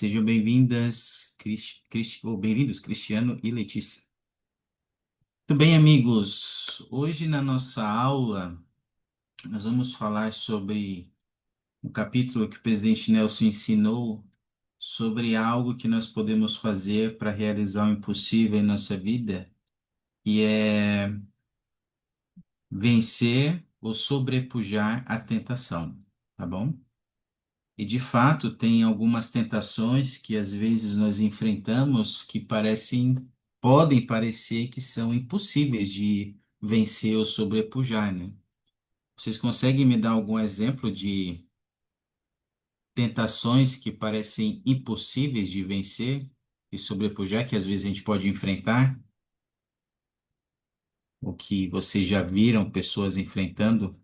Sejam bem-vindas, bem-vindos, Cristiano e Letícia. Muito bem, amigos. Hoje na nossa aula nós vamos falar sobre um capítulo que o presidente Nelson ensinou sobre algo que nós podemos fazer para realizar o impossível em nossa vida, e é vencer ou sobrepujar a tentação, tá bom? E de fato, tem algumas tentações que às vezes nós enfrentamos que podem parecer que são impossíveis de vencer ou sobrepujar, né? Vocês conseguem me dar algum exemplo de tentações que parecem impossíveis de vencer e sobrepujar, que às vezes a gente pode enfrentar? O que vocês já viram pessoas enfrentando?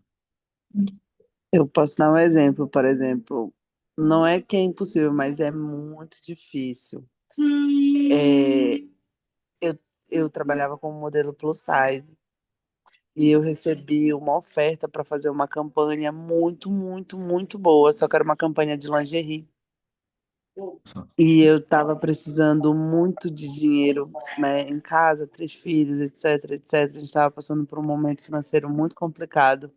Eu posso dar um exemplo, por exemplo, não é que é impossível, mas é muito difícil. É, eu, eu trabalhava como modelo plus size e eu recebi uma oferta para fazer uma campanha muito, muito, muito boa, só que era uma campanha de lingerie. E eu estava precisando muito de dinheiro, né, em casa, três filhos, etc, etc. A gente estava passando por um momento financeiro muito complicado.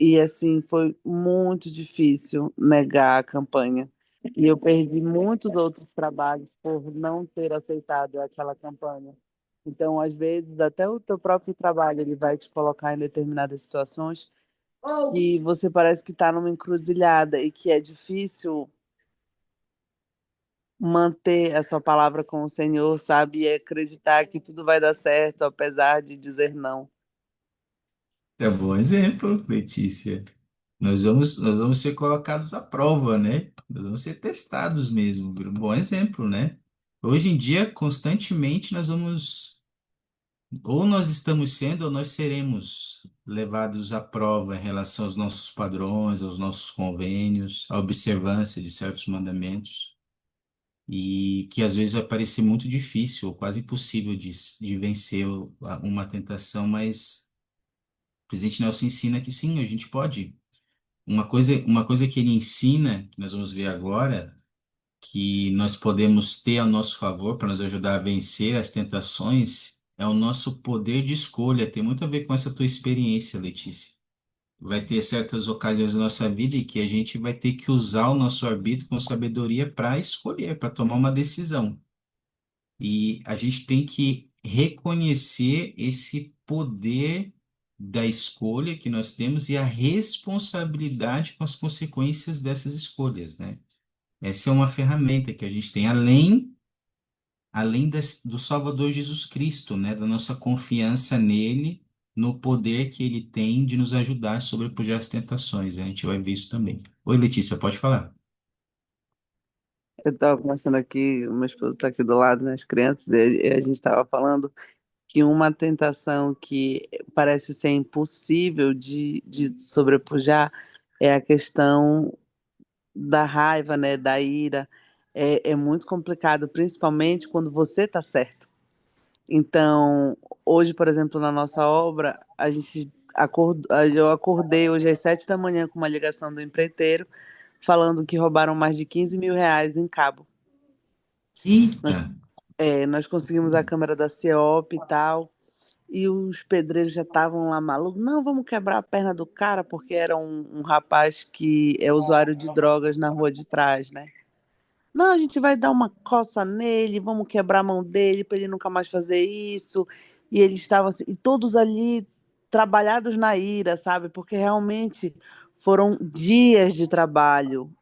E assim, foi muito difícil negar a campanha. E eu perdi muitos outros trabalhos por não ter aceitado aquela campanha. Então, às vezes, até o teu próprio trabalho ele vai te colocar em determinadas situações que você parece que está numa encruzilhada e que é difícil manter a sua palavra com o Senhor, sabe? E acreditar que tudo vai dar certo, apesar de dizer não. É um bom exemplo, Letícia. Nós vamos ser colocados à prova, né? Nós vamos ser testados mesmo. Um bom exemplo, né? Hoje em dia, constantemente, ou nós estamos sendo, ou nós seremos levados à prova em relação aos nossos padrões, aos nossos convênios, à observância de certos mandamentos, e que às vezes vai parecer muito difícil, ou quase impossível de vencer uma tentação, mas o presidente Nelson ensina que sim, a gente pode. Uma coisa que ele ensina, que nós vamos ver agora, que nós podemos ter ao nosso favor para nos ajudar a vencer as tentações, é o nosso poder de escolha. Tem muito a ver com essa tua experiência, Letícia. Vai ter certas ocasiões da nossa vida em que a gente vai ter que usar o nosso arbítrio com sabedoria para escolher, para tomar uma decisão. E a gente tem que reconhecer esse poder da escolha que nós temos e a responsabilidade com as consequências dessas escolhas, né? Essa é uma ferramenta que a gente tem, além do Salvador Jesus Cristo, né? Da nossa confiança nele, no poder que ele tem de nos ajudar a sobrepujar as tentações. A gente vai ver isso também. Oi, Letícia, pode falar. Eu estava conversando aqui, o meu esposo está aqui do lado, né, as crianças, e a gente estava falando que uma tentação que parece ser impossível de sobrepujar é a questão da raiva, né, da ira. É muito complicado, principalmente quando você está certo. Então, hoje, por exemplo, na nossa obra, eu acordei hoje às 7 da manhã com uma ligação do empreiteiro falando que roubaram mais de 15 mil reais em cabo. Eita! Nós conseguimos a câmera da CEOP e tal. E os pedreiros já estavam lá malucos. Não, vamos quebrar a perna do cara, porque era um rapaz que é usuário de drogas na rua de trás, né? Não, a gente vai dar uma coça nele, vamos quebrar a mão dele para ele nunca mais fazer isso. E eles estavam assim, e todos ali trabalhados na ira, sabe? Porque realmente foram dias de trabalho,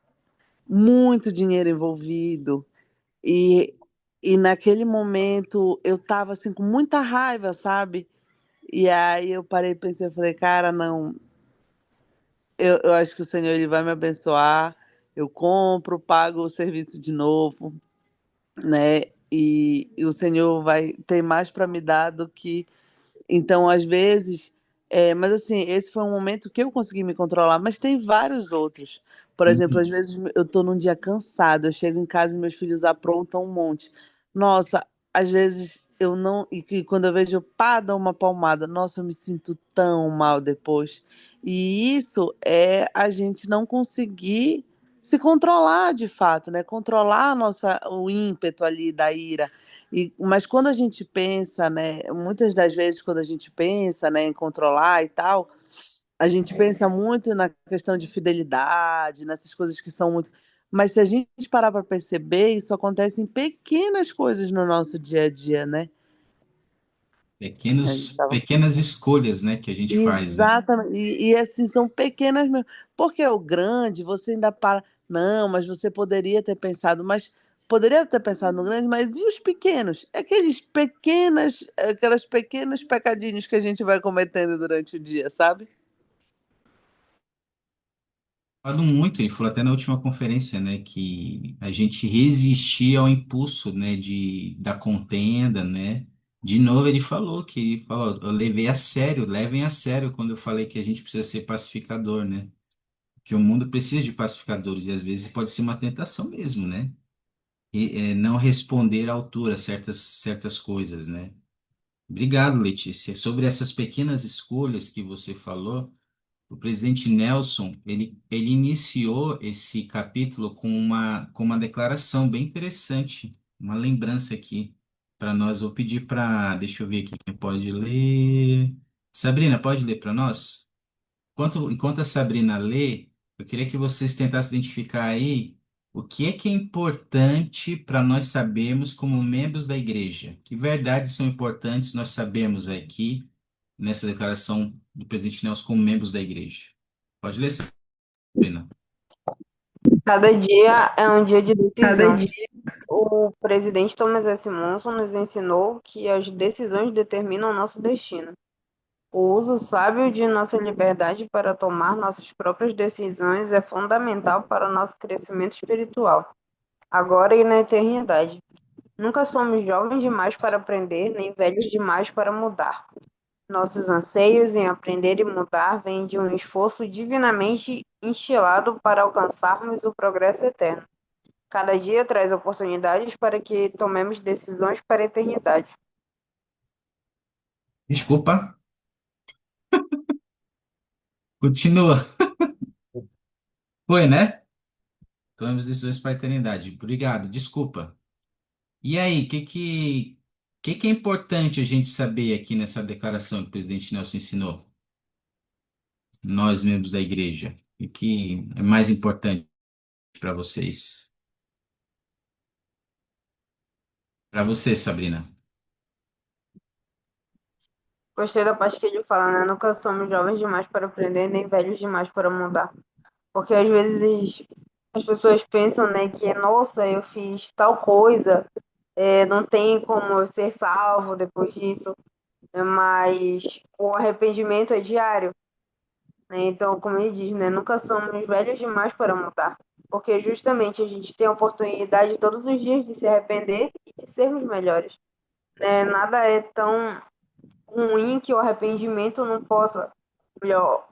muito dinheiro envolvido. E, e naquele momento eu tava assim com muita raiva, sabe? E aí eu parei e pensei, eu falei, cara, não, eu acho que o Senhor ele vai me abençoar, eu compro, pago o serviço de novo, né? E o Senhor vai ter mais para me dar do que então, às vezes, mas assim, esse foi um momento que eu consegui me controlar, mas tem vários outros. Por exemplo, às Uhum. vezes eu estou num dia cansado, eu chego em casa e meus filhos aprontam um monte. Nossa, às vezes eu não. E que quando eu vejo, pá, dá uma palmada, nossa, eu me sinto tão mal depois. E isso é a gente não conseguir. se controlar de fato, né? Controlar o ímpeto ali da ira. Mas quando a gente pensa, né? Muitas das vezes quando a gente pensa, né, em controlar e tal, a gente pensa muito na questão de fidelidade, nessas coisas que são muito. Mas se a gente parar para perceber, isso acontece em pequenas coisas no nosso dia a dia, né? A gente tava... Pequenas escolhas, né, que a gente faz, né? Exatamente. Assim, são pequenas mesmo. Porque o grande, você ainda para. Não, mas você poderia ter pensado, mas poderia ter pensado no grande, mas e os pequenos? Aquelas pequenas pecadinhos que a gente vai cometendo durante o dia, sabe? Falado muito, ele falou até na última conferência, né, que a gente resistia ao impulso, né, da contenda, né? De novo ele falou, eu levei a sério, levem a sério quando eu falei que a gente precisa ser pacificador, né? Que o mundo precisa de pacificadores e às vezes pode ser uma tentação mesmo, né? Não responder à altura a certas coisas, né? Obrigado, Letícia. Sobre essas pequenas escolhas que você falou, o presidente Nelson, ele iniciou esse capítulo com uma declaração bem interessante, uma lembrança aqui para nós. Vou pedir para, deixa eu ver aqui quem pode ler. Sabrina, pode ler para nós? Enquanto a Sabrina lê, eu queria que vocês tentassem identificar aí o que é importante para nós sabermos como membros da igreja. Que verdades são importantes nós sabemos aqui nessa declaração do presidente Nelson como membros da igreja. Pode ler, Sabrina. Cada dia é um dia de Cada decisão. dia. O presidente Thomas S. Monson nos ensinou que as decisões determinam nosso destino. O uso sábio de nossa liberdade para tomar nossas próprias decisões é fundamental para o nosso crescimento espiritual, agora e na eternidade. Nunca somos jovens demais para aprender, nem velhos demais para mudar. Nossos anseios em aprender e mudar vêm de um esforço divinamente instilado para alcançarmos o progresso eterno. Cada dia traz oportunidades para que tomemos decisões para a eternidade. Desculpa, continua. Foi, né? Tomamos decisões para a eternidade. Obrigado, desculpa. E aí, que é importante a gente saber aqui nessa declaração que o presidente Nelson ensinou? Nós, membros da igreja. O que é mais importante para vocês? Para você, Sabrina. Gostei da parte que ele fala, né? Nunca somos jovens demais para aprender, nem velhos demais para mudar. Porque às vezes as pessoas pensam, né, que, nossa, eu fiz tal coisa, não tem como eu ser salvo depois disso, mas o arrependimento é diário, né? Então, como ele diz, né, nunca somos velhos demais para mudar. Porque justamente a gente tem a oportunidade todos os dias de se arrepender e de sermos melhores. Né? Nada é tão ruim que o arrependimento não possa, melhor,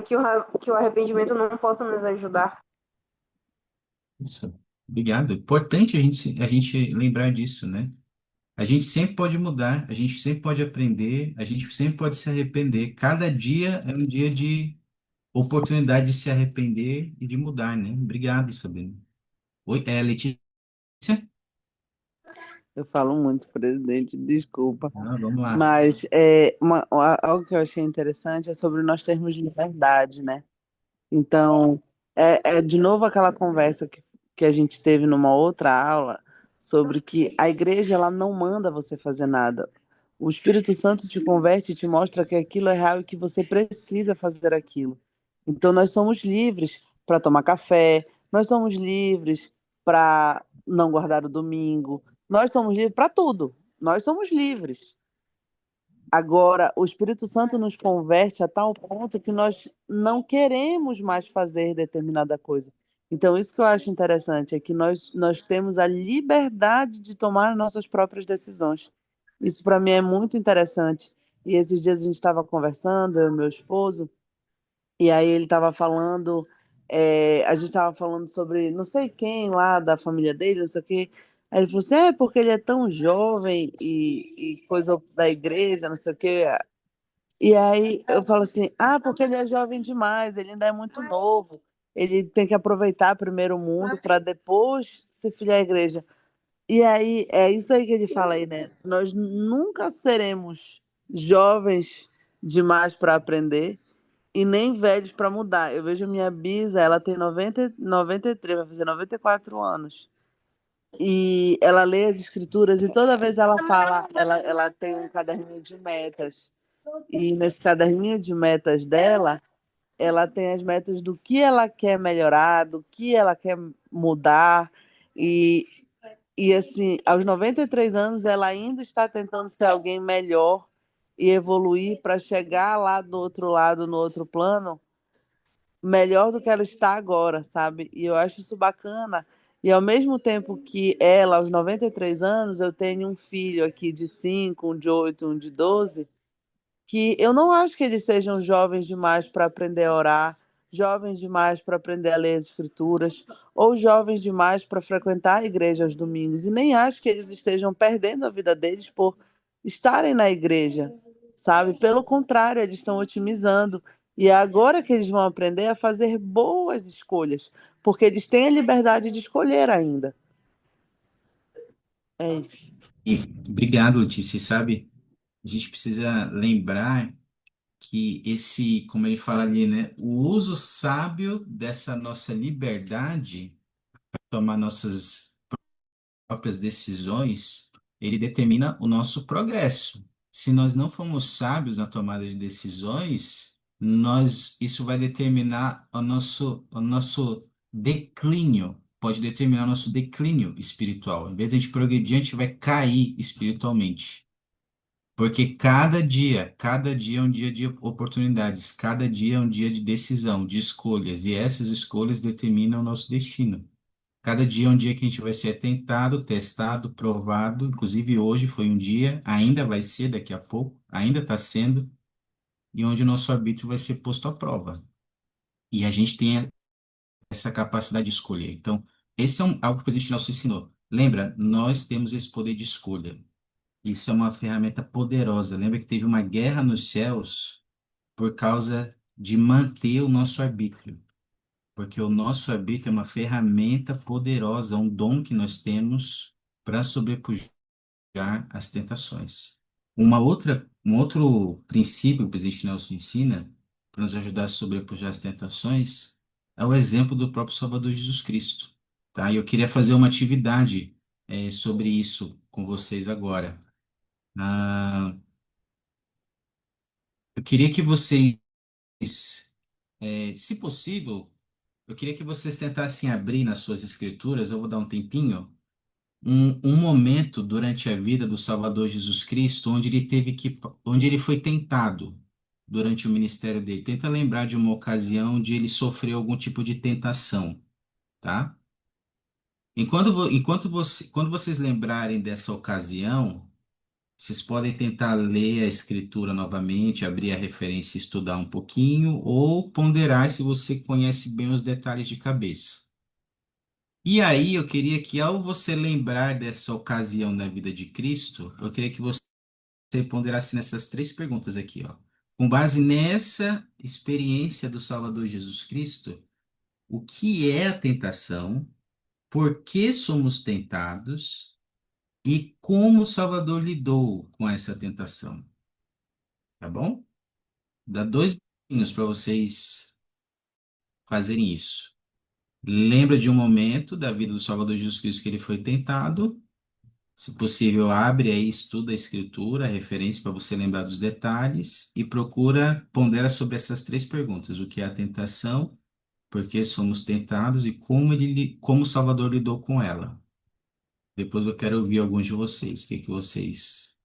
que o arrependimento não possa nos ajudar. Isso. Obrigado. Importante a gente lembrar disso, né? A gente sempre pode mudar, a gente sempre pode aprender, a gente sempre pode se arrepender. Cada dia é um dia de oportunidade de se arrepender e de mudar, né? Obrigado, Sabrina. Oi, Letícia? Eu falo muito, presidente, desculpa. Ah, vamos lá. Mas algo que eu achei interessante é sobre nós termos liberdade, né? Então, é de novo aquela conversa que a gente teve numa outra aula sobre que a igreja ela não manda você fazer nada. O Espírito Santo te converte e te mostra que aquilo é real e que você precisa fazer aquilo. Então, nós somos livres para tomar café, nós somos livres para não guardar o domingo, nós somos livres para tudo. Nós somos livres. Agora, o Espírito Santo nos converte a tal ponto que nós não queremos mais fazer determinada coisa. Então, isso que eu acho interessante é que nós temos a liberdade de tomar nossas próprias decisões. Isso para mim é muito interessante. E esses dias a gente estava conversando, eu e meu esposo, e aí ele estava falando, a gente estava falando sobre não sei quem lá da família dele, não sei o quê. Aí ele falou assim, porque ele é tão jovem e coisa da igreja, não sei o quê. E aí eu falo assim, porque ele é jovem demais, ele ainda é muito novo. ele tem que aproveitar primeiro o mundo para depois se filiar à igreja. E aí, é isso aí que ele fala aí, né? Nós nunca seremos jovens demais para aprender e nem velhos para mudar. Eu vejo minha bisa, ela tem 93, vai fazer 94 anos. E ela lê as escrituras e toda vez ela fala, ela tem um caderninho de metas. E nesse caderninho de metas dela, ela tem as metas do que ela quer melhorar, do que ela quer mudar. E, e assim, aos 93 anos, ela ainda está tentando ser alguém melhor e evoluir para chegar lá do outro lado, no outro plano, melhor do que ela está agora, sabe? E eu acho isso bacana. E ao mesmo tempo que ela, aos 93 anos, eu tenho um filho aqui de 5, um de 8, um de 12 que eu não acho que eles sejam jovens demais para aprender a orar, jovens demais para aprender a ler as escrituras, ou jovens demais para frequentar a igreja aos domingos. E nem acho que eles estejam perdendo a vida deles por estarem na igreja, sabe? Pelo contrário, eles estão otimizando. E é agora que eles vão aprender a fazer boas escolhas, porque eles têm a liberdade de escolher ainda. É isso. E obrigado, Letícia. Sabe, a gente precisa lembrar que esse, como ele fala ali, né, o uso sábio dessa nossa liberdade, tomar nossas próprias decisões, ele determina o nosso progresso. Se nós não formos sábios na tomada de decisões, isso vai determinar o nosso declínio, pode determinar o nosso declínio espiritual. Em vez de a gente progredir, a gente vai cair espiritualmente. Porque cada dia é um dia de oportunidades, cada dia é um dia de decisão, de escolhas, e essas escolhas determinam o nosso destino. Cada dia é um dia que a gente vai ser tentado, testado, provado. Inclusive, hoje foi um dia, ainda vai ser daqui a pouco, ainda está sendo, e onde o nosso arbítrio vai ser posto à prova. E a gente tem essa capacidade de escolher. Então, esse é algo que o presidente Nelson ensinou. Lembra, nós temos esse poder de escolha. Isso é uma ferramenta poderosa. Lembra que teve uma guerra nos céus por causa de manter o nosso arbítrio. Porque o nosso arbítrio é uma ferramenta poderosa, um dom que nós temos para sobrepujar as tentações. Um outro princípio que o presidente Nelson ensina para nos ajudar a sobrepujar as tentações é o exemplo do próprio Salvador Jesus Cristo. Tá? E eu queria fazer uma atividade sobre isso com vocês agora. Ah, eu queria que vocês, se possível, eu queria que vocês tentassem abrir nas suas escrituras, eu vou dar um tempinho, um momento durante a vida do Salvador Jesus Cristo onde ele foi tentado durante o ministério dele. Tenta lembrar de uma ocasião onde ele sofreu algum tipo de tentação, tá? Quando vocês lembrarem dessa ocasião, vocês podem tentar ler a escritura novamente, abrir a referência e estudar um pouquinho, ou ponderar se você conhece bem os detalhes de cabeça. E aí, eu queria que, ao você lembrar dessa ocasião na vida de Cristo, eu queria que você ponderasse nessas três perguntas aqui, ó. Com base nessa experiência do Salvador Jesus Cristo, o que é a tentação? Por que somos tentados? E como o Salvador lidou com essa tentação? Tá bom? Dá 2 minutinhos para vocês fazerem isso. Lembra de um momento da vida do Salvador Jesus Cristo que ele foi tentado. Se possível, abre aí, estuda a escritura, a referência para você lembrar dos detalhes e pondera sobre essas três perguntas: o que é a tentação, por que somos tentados e como o Salvador lidou com ela. Depois eu quero ouvir alguns de vocês, o que que vocês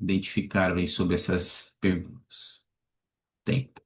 identificaram aí sobre essas perguntas. Tempo.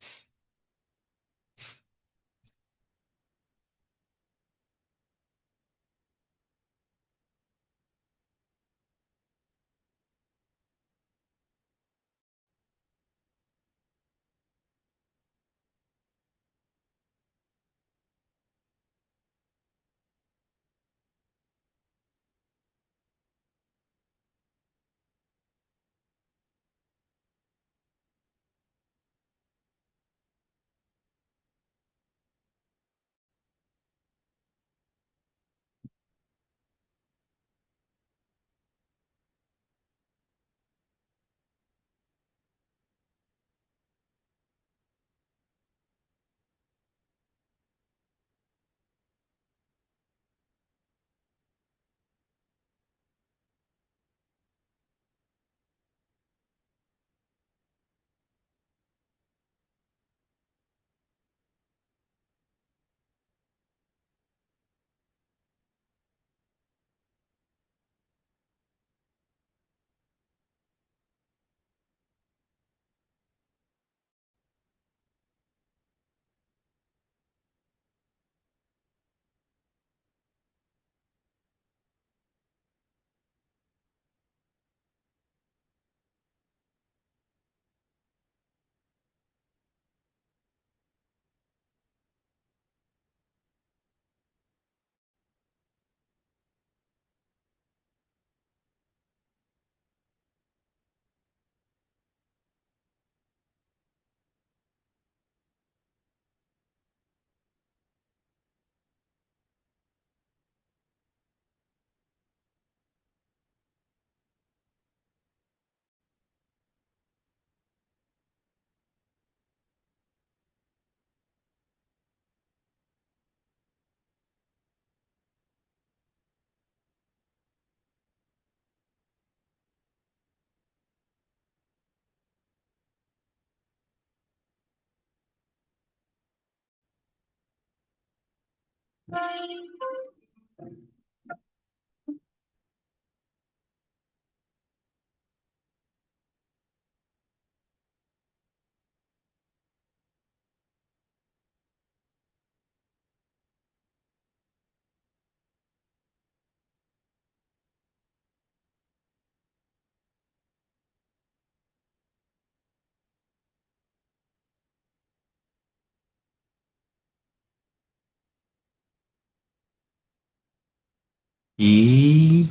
E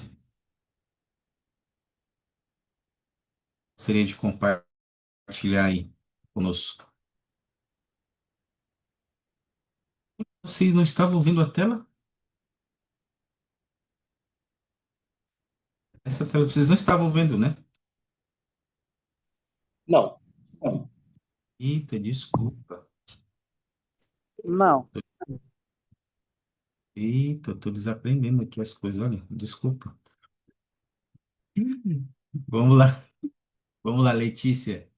seria de compartilhar aí conosco. Vocês não estavam vendo a tela? Essa tela vocês não estavam vendo, né? Não. Eita, desculpa. Não. Eita, eu tô desaprendendo aqui as coisas, olha, desculpa. Vamos lá, vamos lá, Letícia.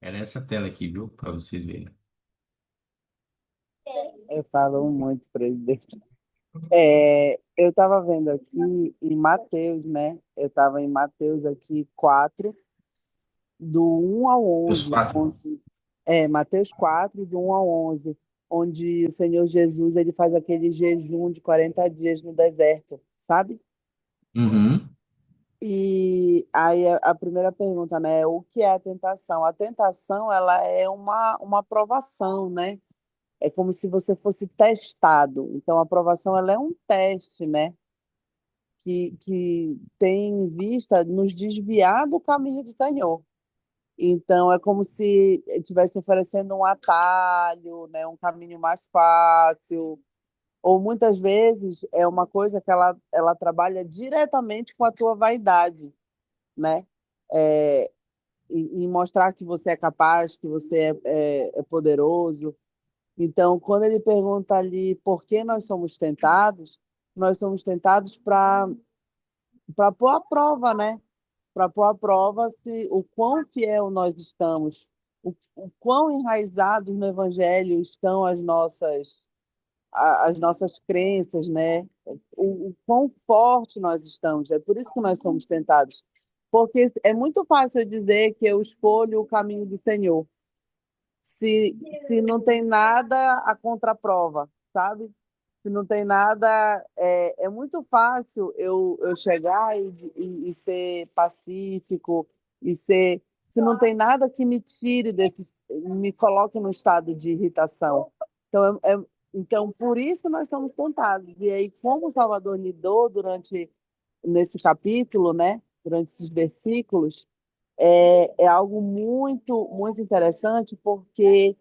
Era essa tela aqui, viu? Para vocês verem. Eu falo muito, presidente. Eu estava vendo aqui em Mateus, né? Eu estava em Mateus aqui 4 do 1 ao Os 11, quatro. Mateus 4 do 1 ao 11, onde o Senhor Jesus ele faz aquele jejum de 40 dias no deserto, sabe? Uhum. E aí a primeira pergunta, né? O que é a tentação? A tentação, ela é uma provação, né? É como se você fosse testado. Então, a aprovação ela é um teste, né? Que tem em vista nos desviar do caminho do Senhor. Então, é como se estivesse oferecendo um atalho, né? Um caminho mais fácil. Ou muitas vezes é uma coisa que ela trabalha diretamente com a tua vaidade, né? É, e mostrar que você é capaz, que você é poderoso. Então, quando ele pergunta ali por que nós somos tentados para pôr à prova, né? Para pôr à prova se o quão fiel nós estamos, o quão enraizados no Evangelho estão as nossas crenças, né? O quão forte nós estamos. É por isso que nós somos tentados. Porque é muito fácil eu dizer que eu escolho o caminho do Senhor, se, se não tem nada a contraprova, sabe? Se não tem nada, é muito fácil eu chegar e ser pacífico, e ser. Se não tem nada que me tire desse, me coloque no estado de irritação. Então, então, por isso nós somos tentados. E aí, como o Salvador lidou nesse capítulo, né? Durante esses versículos, é algo muito, muito interessante, porque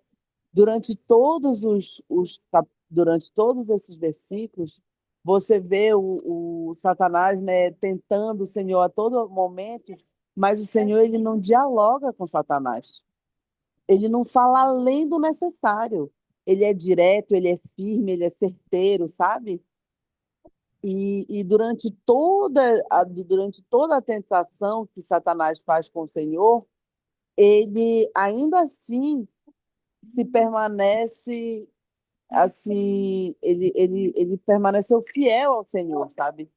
durante todos esses versículos, você vê o Satanás, né, tentando o Senhor a todo momento, mas o Senhor ele não dialoga com Satanás. Ele não fala além do necessário. Ele é direto, ele é firme, ele é certeiro, sabe? E durante toda a tentação que Satanás faz com o Senhor, ele ainda assim se permanece assim, ele permaneceu fiel ao Senhor, sabe?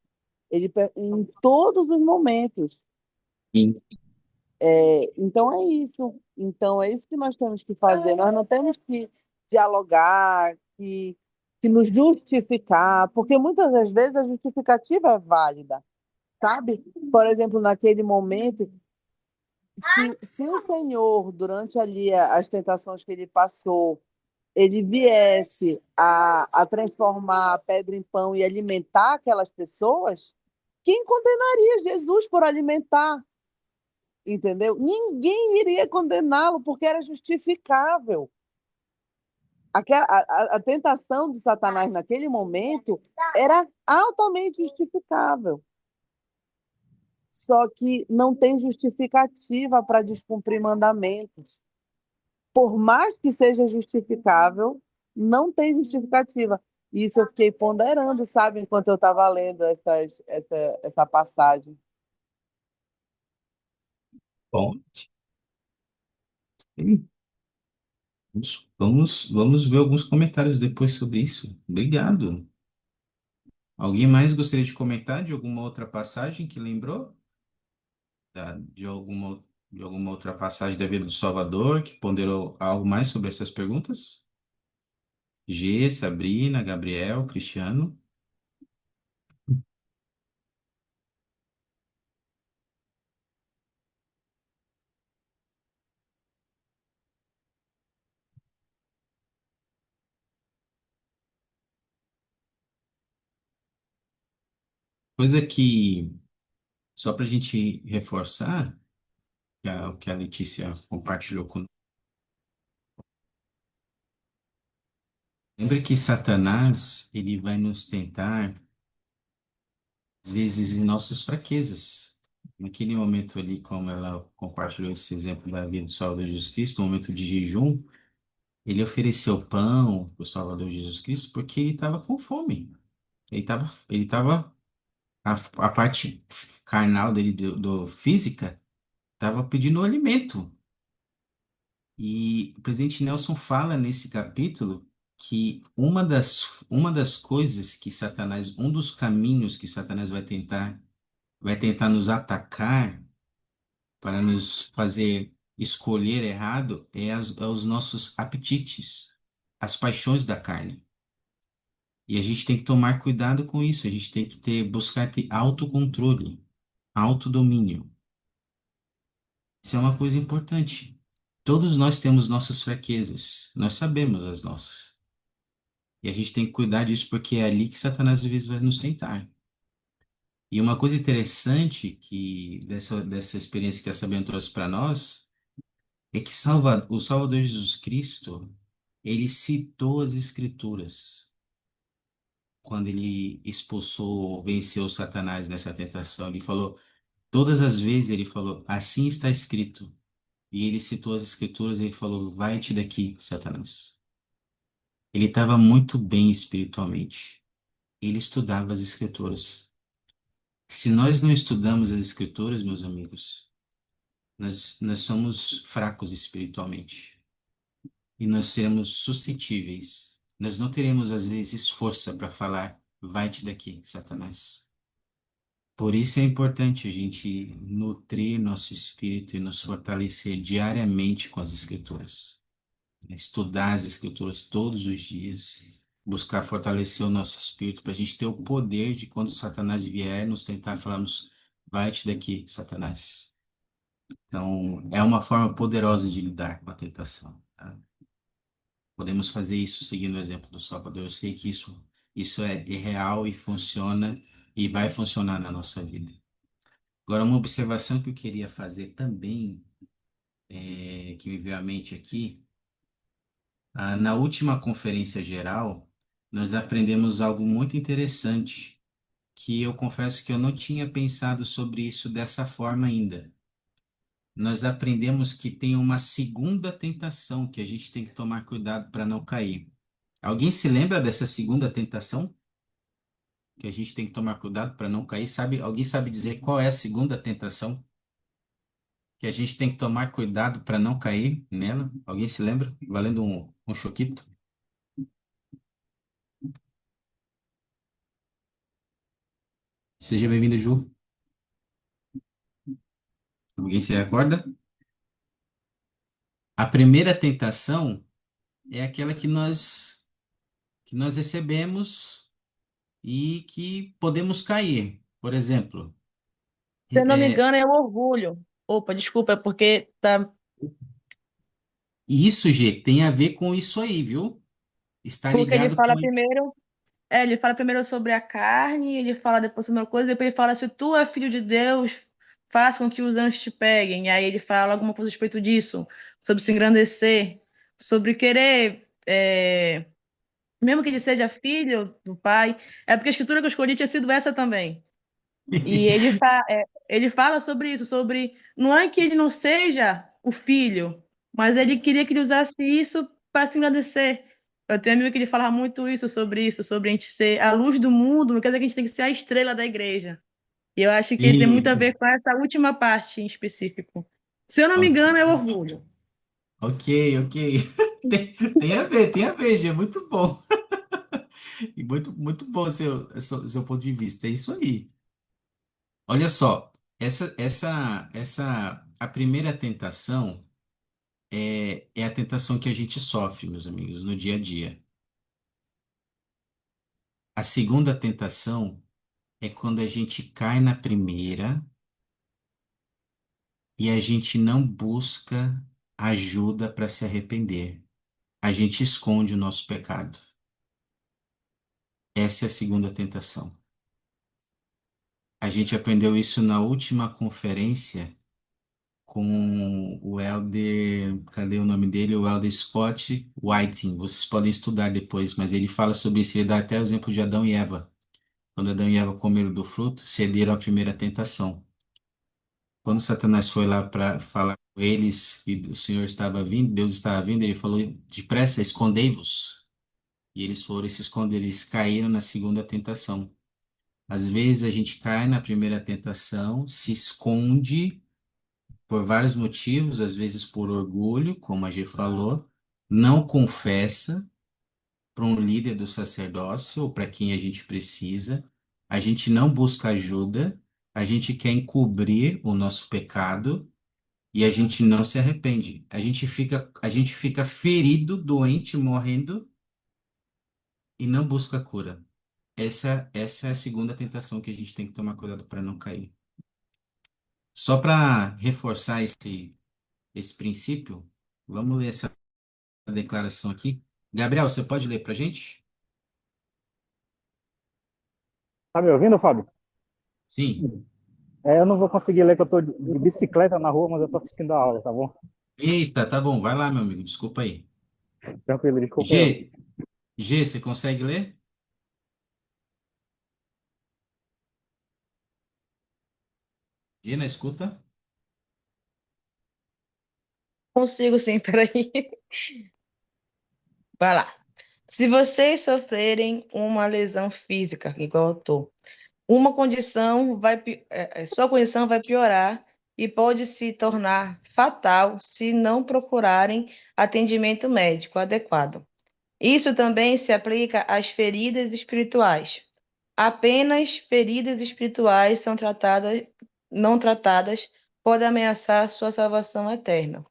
Em todos os momentos. Sim. Então é isso. Então é isso que nós temos que fazer. Nós não temos que dialogar, que nos justificar, porque muitas das vezes a justificativa é válida, sabe? Por exemplo, naquele momento, se o Senhor, durante ali as tentações que ele passou, ele viesse a transformar a pedra em pão e alimentar aquelas pessoas, quem condenaria Jesus por alimentar? Entendeu? Ninguém iria condená-lo porque era justificável. A tentação de Satanás naquele momento era altamente justificável. Só que não tem justificativa para descumprir mandamentos. Por mais que seja justificável, não tem justificativa. Isso eu fiquei ponderando, sabe, enquanto eu estava lendo essa passagem. Bom. Sim. Vamos ver alguns comentários depois sobre isso. Obrigado. Alguém mais gostaria de comentar de alguma outra passagem que lembrou? De alguma outra passagem da vida do Salvador que ponderou algo mais sobre essas perguntas? G, Sabrina, Gabriel, Cristiano. Coisa que, só para a gente reforçar, o que a Letícia compartilhou conosco. Lembra que Satanás, ele vai nos tentar, às vezes, em nossas fraquezas. Naquele momento ali, como ela compartilhou esse exemplo da vida do Salvador Jesus Cristo, no momento de jejum, ele ofereceu pão para o Salvador Jesus Cristo porque ele estava com fome. Ele estava, a parte carnal dele, do física, estava pedindo alimento. E o presidente Nelson fala nesse capítulo que uma das coisas que Satanás, um dos caminhos que Satanás vai tentar nos atacar para nos fazer escolher errado é os nossos apetites, as paixões da carne. E a gente tem que tomar cuidado com isso, a gente tem que buscar ter autocontrole, autodomínio. Isso é uma coisa importante. Todos nós temos nossas fraquezas, nós sabemos as nossas. E a gente tem que cuidar disso porque é ali que Satanás às vezes vai nos tentar. E uma coisa interessante que dessa experiência que a Sabiana trouxe para nós é que o Salvador Jesus Cristo, ele citou as Escrituras quando ele expulsou, venceu Satanás nessa tentação. Ele falou, todas as vezes ele falou, assim está escrito. E ele citou as Escrituras e ele falou, vai-te daqui, Satanás. Ele estava muito bem espiritualmente. Ele estudava as Escrituras. Se nós não estudamos as Escrituras, meus amigos, nós somos fracos espiritualmente e nós seremos suscetíveis. Nós não teremos, às vezes, força para falar, vai-te daqui, Satanás. Por isso é importante a gente nutrir nosso espírito e nos fortalecer diariamente com as Escrituras. Estudar as Escrituras todos os dias, buscar fortalecer o nosso espírito para a gente ter o poder de quando Satanás vier nos tentar falarmos, vai-te daqui, Satanás. Então, é uma forma poderosa de lidar com a tentação. Tá? Podemos fazer isso seguindo o exemplo do Salvador. Eu sei que isso é real e funciona e vai funcionar na nossa vida. Agora, uma observação que eu queria fazer também, que me veio à mente aqui, na última conferência geral, nós aprendemos algo muito interessante, que eu confesso que eu não tinha pensado sobre isso dessa forma ainda. Nós aprendemos que tem uma segunda tentação que a gente tem que tomar cuidado para não cair. Alguém se lembra dessa segunda tentação? Que a gente tem que tomar cuidado para não cair? Alguém sabe dizer qual é a segunda tentação? Que a gente tem que tomar cuidado para não cair nela? Alguém se lembra? Valendo um choquito? Seja bem-vindo, Ju. Alguém se recorda? A primeira tentação é aquela que nós recebemos e que podemos cair. Por exemplo, Se eu não me é, engano, é o orgulho. Opa, desculpa, é porque tá. isso, G, tem a ver com isso aí, viu? Está Porque ele ligado com fala isso. primeiro. Ele fala primeiro sobre a carne, ele fala depois sobre uma coisa, depois ele fala: se tu é filho de Deus, faça com que os anjos te peguem. E aí ele fala alguma coisa a respeito disso, sobre se engrandecer, sobre querer, mesmo que ele seja filho do pai. É porque a escritura que eu escolhi tinha sido essa também. E ele fala sobre isso, sobre não é que ele não seja o filho, mas ele queria que ele usasse isso para se engrandecer. Eu tenho um amigo que ele falava muito isso, sobre a gente ser a luz do mundo, não quer dizer que a gente tem que ser a estrela da igreja. E eu acho que tem muito a E, ver com essa última parte em específico. Se eu não me ok, engano, é orgulho. ok. Ok. Tem a ver, Gê, muito bom. E muito bom seu ponto de vista. É isso aí. Olha só, a primeira tentação é a tentação que a gente sofre, meus amigos, no dia a dia. A segunda tentação é quando a gente cai na primeira e a gente não busca ajuda para se arrepender. A gente esconde o nosso pecado. Essa é a segunda tentação. A gente aprendeu isso na última conferência com o Elder, cadê o nome dele? O Elder Scott Whiting. Vocês podem estudar depois, mas ele fala sobre isso. Ele dá até o exemplo de Adão e Eva. Quando Adão e Eva comeram do fruto, cederam à primeira tentação. Quando Satanás foi lá para falar com eles que o Senhor estava vindo, Deus estava vindo, ele falou: depressa, escondei-vos. E eles foram se esconder, eles caíram na segunda tentação. Às vezes a gente cai na primeira tentação, se esconde por vários motivos, às vezes por orgulho, como a G falou, não confessa para um líder do sacerdócio ou para quem a gente precisa, a gente não busca ajuda, a gente quer encobrir o nosso pecado e a gente não se arrepende. A gente fica ferido, doente, morrendo e não busca a cura. Essa é a segunda tentação que a gente tem que tomar cuidado para não cair. Só para reforçar esse princípio, vamos ler essa declaração aqui. Gabriel, você pode ler para a gente? Tá me ouvindo, Fábio? Sim. Eu não vou conseguir ler que eu tô de bicicleta na rua, mas eu tô assistindo a aula, tá bom? Eita, tá bom, vai lá, meu amigo, desculpa aí. Tranquilo, desculpa eu. G, G, você consegue ler? G, na escuta? Consigo sim, peraí. Vai lá. Se vocês sofrerem uma lesão física, igual eu tô, sua condição vai piorar e pode se tornar fatal se não procurarem atendimento médico adequado. Isso também se aplica às feridas espirituais. Apenas feridas espirituais não tratadas podem ameaçar sua salvação eterna.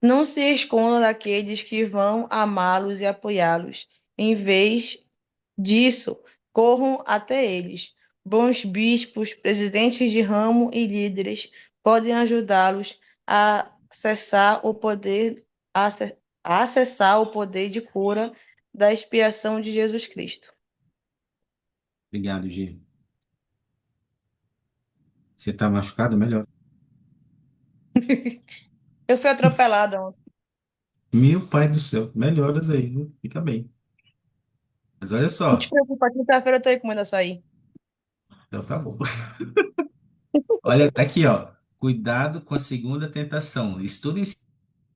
Não se escondam daqueles que vão amá-los e apoiá-los. Em vez disso, corram até eles. Bons bispos, presidentes de ramo e líderes podem ajudá-los a acessar o poder, a acessar o poder de cura da expiação de Jesus Cristo. Obrigado, G. Você tá machucado? Melhor. Eu fui atropelada ontem. Meu pai do céu, melhoras aí, viu? Fica bem. Mas olha Não te só, preocupa, quinta-feira eu tô aí comendo açaí. então tá bom. Olha, tá aqui, ó. Cuidado com a segunda tentação. Estudem esse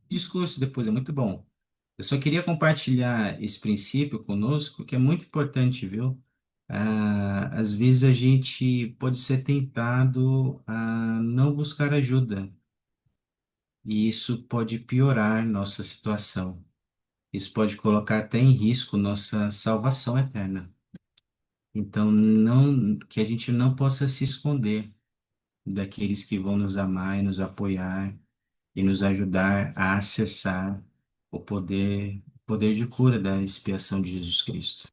discurso depois, é muito bom. Eu só queria compartilhar esse princípio conosco, que é muito importante, viu? Às vezes a gente pode ser tentado a não buscar ajuda, e isso pode piorar nossa situação. Isso pode colocar até em risco nossa salvação eterna. Então, não, que a gente não possa se esconder daqueles que vão nos amar e nos apoiar e nos ajudar a acessar o poder de cura da expiação de Jesus Cristo.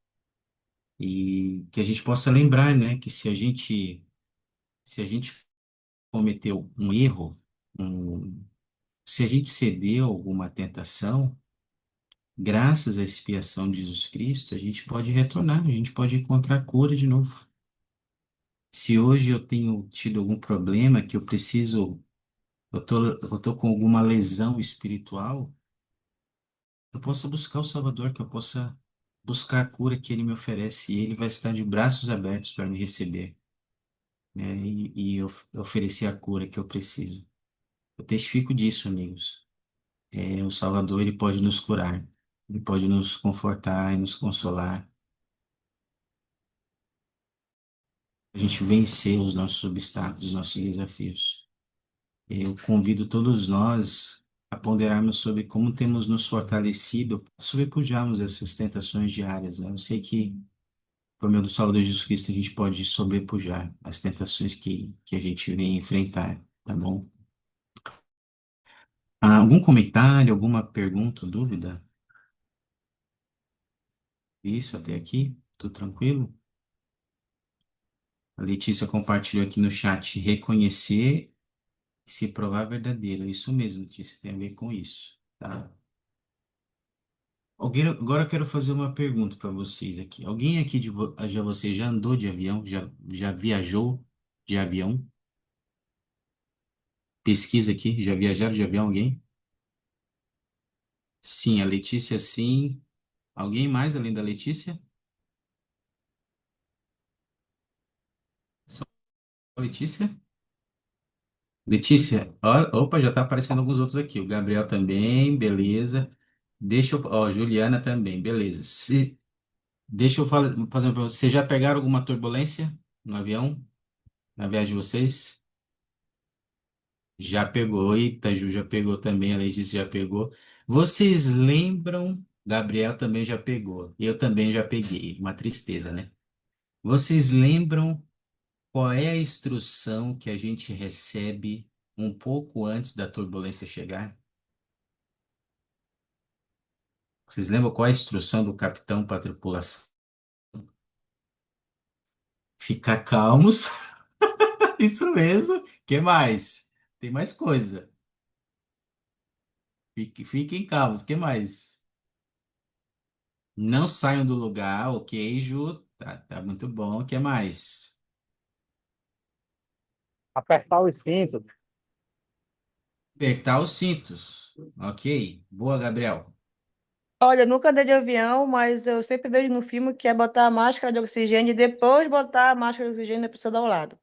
E que a gente possa lembrar, né, que se a gente cometeu um erro, se a gente cedeu a alguma tentação, graças à expiação de Jesus Cristo, a gente pode retornar, a gente pode encontrar cura de novo. Se hoje eu tenho tido algum problema que eu tô com alguma lesão espiritual, eu possa buscar o Salvador, que eu possa buscar a cura que Ele me oferece, e Ele vai estar de braços abertos para me receber, né? E oferecer a cura que eu preciso. Eu testifico disso, amigos. O Salvador, Ele pode nos curar, Ele pode nos confortar e nos consolar. A gente vencer os nossos obstáculos, os nossos desafios. Eu convido todos nós a ponderarmos sobre como temos nos fortalecido para sobrepujarmos essas tentações diárias, né? Eu sei que, por meio do Salvador Jesus Cristo, a gente pode sobrepujar as tentações que a gente vem enfrentar, tá bom? Algum comentário, alguma pergunta, dúvida? Isso, até aqui? Tudo tranquilo? A Letícia compartilhou aqui no chat, reconhecer e se provar verdadeiro. Isso mesmo, Letícia, tem a ver com isso, tá? Agora eu quero fazer uma pergunta para vocês aqui. Alguém aqui você já andou de avião? Já viajou de avião? Pesquisa aqui, já viajaram de avião alguém? Sim, a Letícia sim. Alguém mais além da Letícia? Só a Letícia? Letícia, opa, já tá aparecendo alguns outros aqui. O Gabriel também, beleza. Juliana também, beleza. Deixa eu fazer uma pergunta. Vocês já pegaram alguma turbulência no avião? Na viagem de vocês? Já pegou. Eita, Ju já pegou também. A Letícia já pegou. Vocês lembram? Gabriel também já pegou. Eu também já peguei. Uma tristeza, né? Vocês lembram qual é a instrução que a gente recebe um pouco antes da turbulência chegar? Vocês lembram qual é a instrução do capitão para a tripulação? Ficar calmos. Isso mesmo. Que mais? Tem mais coisa. Fiquem calmos. Que mais? Não saiam do lugar. Ok, Ju. Tá muito bom. Que mais? Apertar os cintos. Apertar os cintos. Ok. Boa, Gabriel. Olha, eu nunca andei de avião, mas eu sempre vejo no filme que é botar a máscara de oxigênio e depois botar a máscara de oxigênio na pessoa do lado.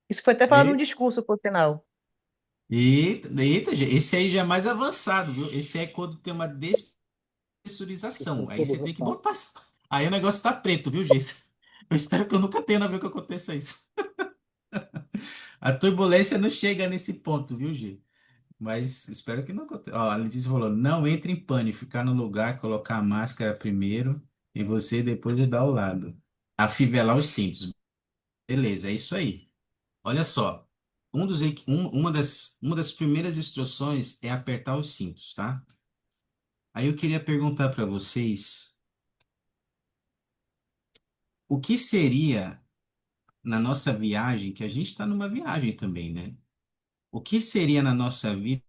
Isso foi até falado no E, discurso, por final. eita, esse aí já é mais avançado, viu? Esse aí é quando tem uma despressurização. Aí você tem que botar. Aí o negócio tá preto, viu, gente? Eu espero que eu nunca tenha nada a ver que aconteça isso. A turbulência não chega nesse ponto, viu, G? Mas espero que não aconteça. Ó, a Letícia falou: não entre em pânico, ficar no lugar, colocar a máscara primeiro e você depois de dar o lado. Afivelar os cintos. Beleza, é isso aí. Olha só. Uma das primeiras instruções é apertar os cintos, tá? Aí eu queria perguntar para vocês o que seria na nossa viagem, que a gente está numa viagem também, né? O que seria na nossa vida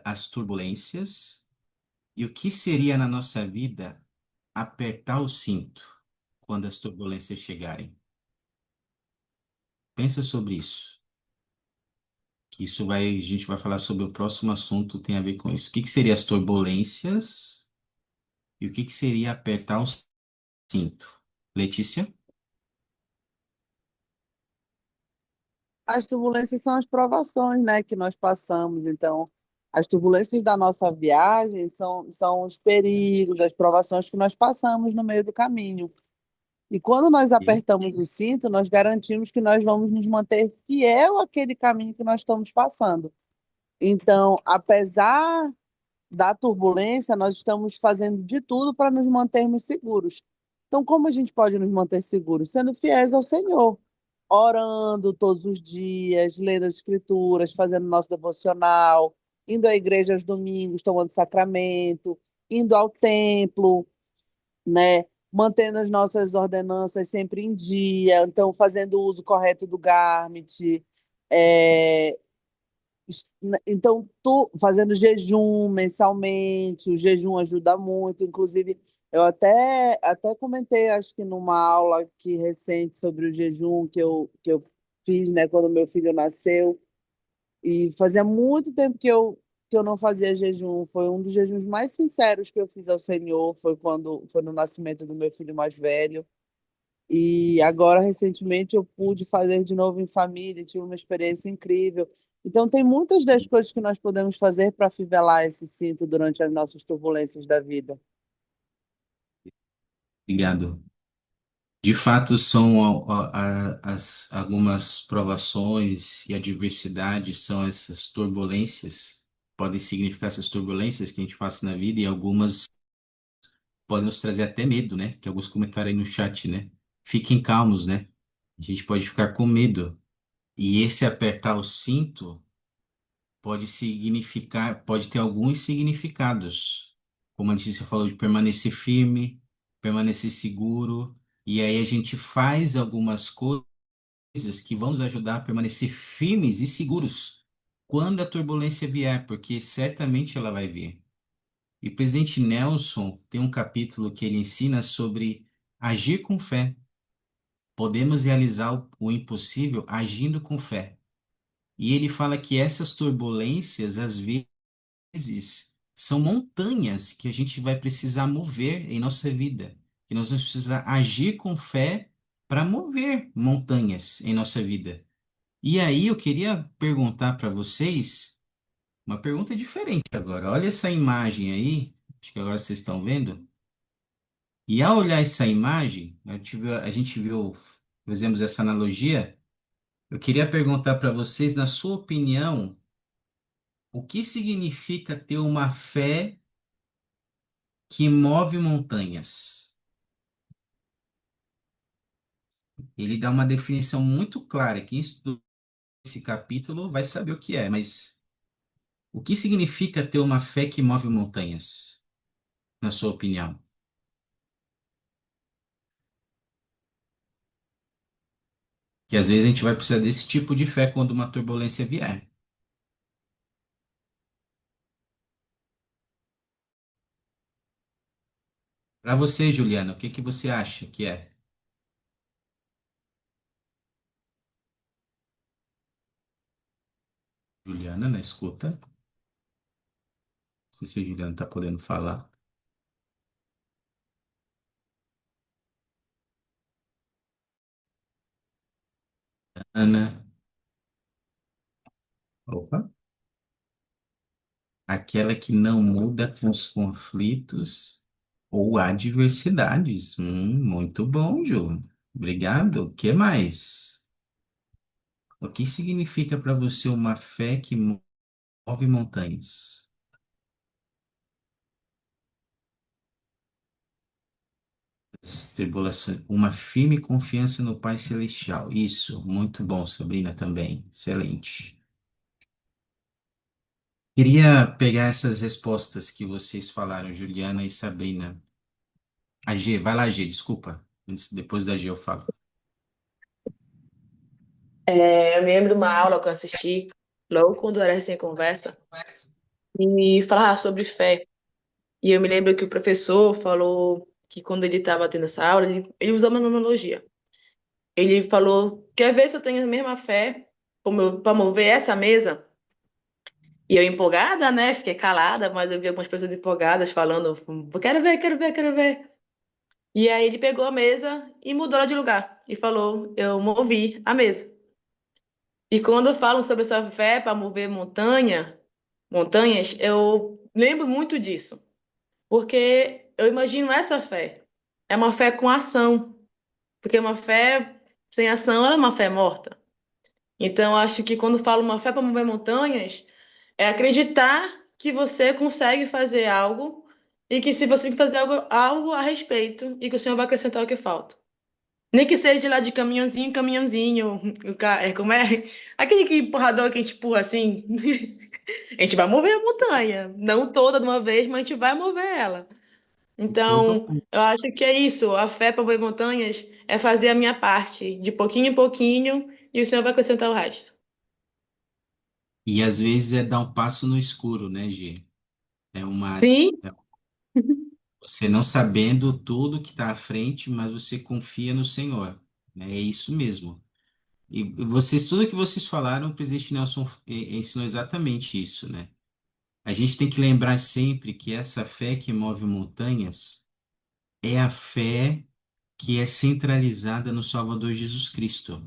as turbulências e o que seria na nossa vida apertar o cinto quando as turbulências chegarem? Pensa sobre isso. A gente vai falar sobre o próximo assunto, tem a ver com isso. O que que seria as turbulências e o que que seria apertar o cinto? Letícia? As turbulências são as provações, né, que nós passamos. Então, as turbulências da nossa viagem são os perigos, as provações que nós passamos no meio do caminho. E quando nós E apertamos o cinto, nós garantimos que nós vamos nos manter fiel àquele caminho que nós estamos passando. Então, apesar da turbulência, nós estamos fazendo de tudo para nos mantermos seguros. Então, como a gente pode nos manter seguros? Sendo fiéis ao Senhor, orando todos os dias, lendo as Escrituras, fazendo nosso devocional, indo à igreja aos domingos, tomando sacramento, indo ao templo, né? Mantendo as nossas ordenanças sempre em dia, então fazendo o uso correto do Garmin, é, então, fazendo jejum mensalmente, o jejum ajuda muito. Inclusive, eu até comentei, acho que numa aula aqui recente sobre o jejum que eu fiz, né, quando meu filho nasceu. E fazia muito tempo que eu não fazia jejum. Foi um dos jejuns mais sinceros que eu fiz ao Senhor, foi no nascimento do meu filho mais velho. E agora, recentemente, eu pude fazer de novo em família, tive uma experiência incrível. Então, tem muitas das coisas que nós podemos fazer para fivelar esse cinto durante as nossas turbulências da vida. obrigado. De fato, são algumas provações e adversidades, são essas turbulências podem significar essas turbulências que a gente passa na vida, e algumas podem nos trazer até medo, né? Que alguns comentaram aí no chat, né? Fiquem calmos, né? A gente pode ficar com medo. E esse apertar o cinto pode significar, pode ter alguns significados. Como a Letícia falou, de permanecer firme, permanecer seguro. E aí a gente faz algumas coisas que vão nos ajudar a permanecer firmes e seguros quando a turbulência vier, porque certamente ela vai vir. E o presidente Nelson tem um capítulo que ele ensina sobre agir com fé. Podemos realizar o impossível agindo com fé. E ele fala que essas turbulências, às vezes, são montanhas que a gente vai precisar mover em nossa vida. Que nós vamos precisar agir com fé para mover montanhas em nossa vida. E aí eu queria perguntar para vocês uma pergunta diferente agora. Olha essa imagem aí, acho que agora vocês estão vendo. E ao olhar essa imagem, a gente viu, fizemos essa analogia. Eu queria perguntar para vocês, na sua opinião, o que significa ter uma fé que move montanhas? Ele dá uma definição muito clara. Quem estudou esse capítulo vai saber o que é, mas o que significa ter uma fé que move montanhas, na sua opinião? Que às vezes a gente vai precisar desse tipo de fé quando uma turbulência vier. Para você, Juliana, o que que você acha que é? Juliana, na escuta? Não sei se a Juliana está podendo falar. Ana, opa. Aquela que não muda com os conflitos ou adversidades. Muito bom, Ju. Obrigado. O que mais? O que significa para você uma fé que move montanhas? As tribulações, uma firme confiança no Pai Celestial. Isso, muito bom, Sabrina, também. Excelente. Queria pegar essas respostas que vocês falaram, Juliana e Sabrina. A G, vai lá, G, desculpa. Depois da G eu falo. Eu me lembro de uma aula que eu assisti logo quando era recém-conversa e falava sobre fé. E eu me lembro que o professor falou que quando ele estava tendo essa aula, ele usou uma analogia. Ele falou: quer ver se eu tenho a mesma fé para mover essa mesa? E eu empolgada, né? Fiquei calada, mas eu vi algumas pessoas empolgadas falando: quero ver, quero ver, quero ver. E aí ele pegou a mesa e mudou ela de lugar e falou: eu movi a mesa. E quando falam sobre essa fé para mover montanhas, eu lembro muito disso, porque eu imagino essa fé. É uma fé com ação, porque uma fé sem ação ela é uma fé morta. Então, eu acho que quando falo uma fé para mover montanhas, é acreditar que você consegue fazer algo e que se você tem que fazer algo a respeito e que o Senhor vai acrescentar o que falta. Nem que seja de lá de caminhãozinho, caminhãozinho, como é? Aquele empurrador que a gente empurra assim. A gente vai mover a montanha. Não toda de uma vez, mas a gente vai mover ela. Tudo. Então, eu acho que é isso. A fé para mover montanhas é fazer a minha parte, de pouquinho em pouquinho, e o Senhor vai acrescentar o resto. E às vezes é dar um passo no escuro, né, G? É uma, Sim, é você não sabendo tudo que está à frente, mas você confia no Senhor, né? É isso mesmo. E vocês, tudo que vocês falaram, o presidente Nelson ensinou exatamente isso, né? A gente tem que lembrar sempre que essa fé que move montanhas é a fé que é centralizada no Salvador Jesus Cristo.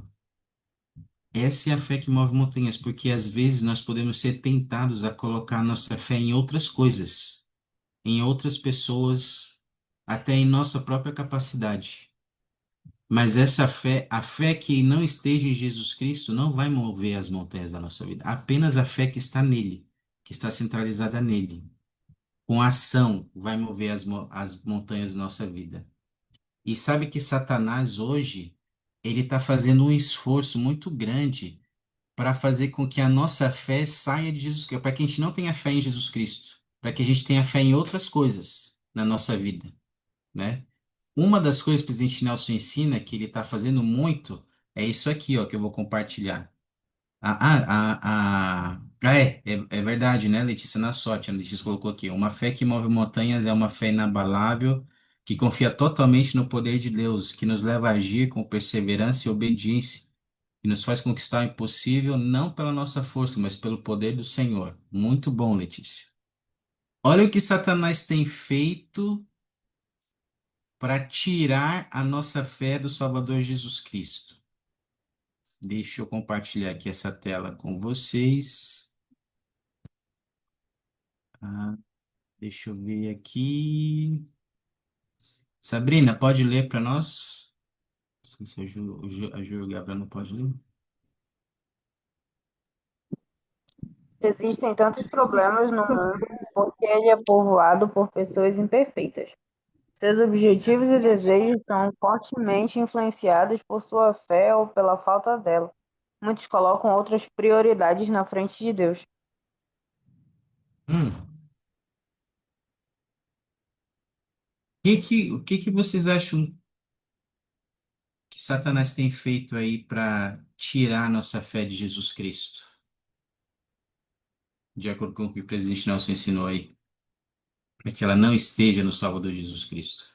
Essa é a fé que move montanhas, porque às vezes nós podemos ser tentados a colocar nossa fé em outras coisas, em outras pessoas, até em nossa própria capacidade. Mas essa fé, a fé que não esteja em Jesus Cristo, não vai mover as montanhas da nossa vida. Apenas a fé que está nele, que está centralizada nele. Com ação, vai mover as montanhas da nossa vida. E sabe que Satanás hoje, ele está fazendo um esforço muito grande para fazer com que a nossa fé saia de Jesus Cristo, para que a gente não tenha fé em Jesus Cristo, para que a gente tenha fé em outras coisas na nossa vida, né? Uma das coisas que o presidente Nelson ensina, que ele está fazendo muito, é isso aqui, ó, que eu vou compartilhar. É verdade, né, Letícia? Na sorte, a Letícia colocou aqui. Uma fé que move montanhas é uma fé inabalável, que confia totalmente no poder de Deus, que nos leva a agir com perseverança e obediência, que nos faz conquistar o impossível, não pela nossa força, mas pelo poder do Senhor. Muito bom, Letícia. Olha o que Satanás tem feito para tirar a nossa fé do Salvador Jesus Cristo. Deixa eu compartilhar aqui essa tela com vocês. Ah, deixa eu ver aqui. Sabrina, pode ler para nós? Não sei se a Ju e o Gabriel não pode ler. Existem tantos problemas no mundo porque ele é povoado por pessoas imperfeitas. Seus objetivos e desejos são fortemente influenciados por sua fé ou pela falta dela. Muitos colocam outras prioridades na frente de Deus. Hum. O que que vocês acham que Satanás tem feito aí para tirar a nossa fé de Jesus Cristo? De acordo com o que o presidente Nelson ensinou aí, para que ela não esteja no Salvador Jesus Cristo.